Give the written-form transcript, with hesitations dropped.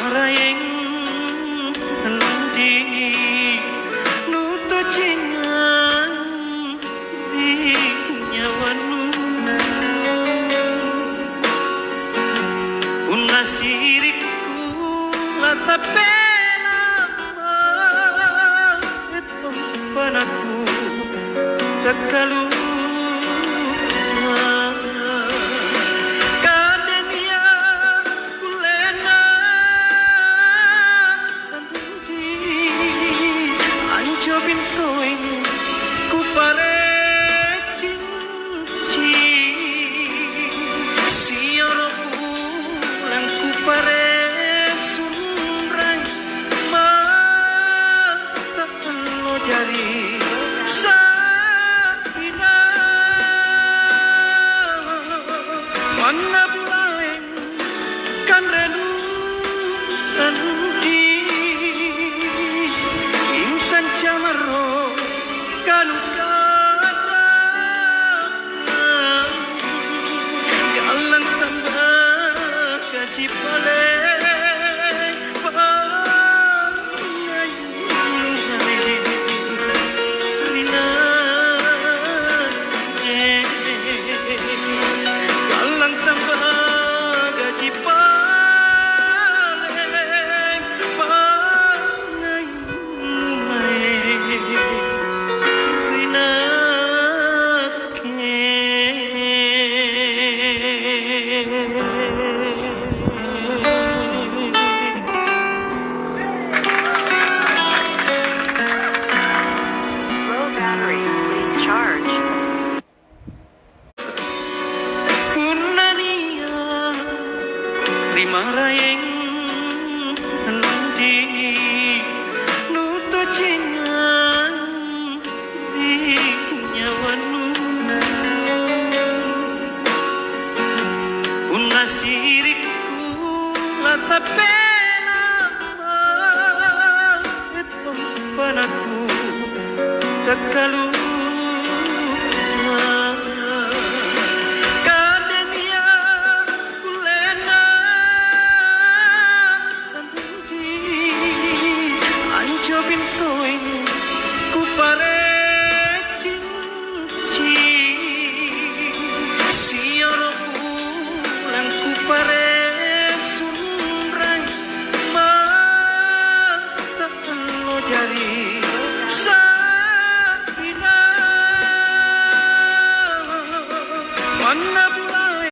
Rimarayeng nanti nuto cingan di nyawanu unasiriku latapela etom panaku takalu bintoing ku parecin si oroku lang ku pare sunrai mata lo jari sakina mana bulaeng kan renu nanti Chamaro kalukana galang tambah kacipale pangai rina galang tambah kacipale Rimarayeng nanti nuto cingan di nyawanu unasiriku latape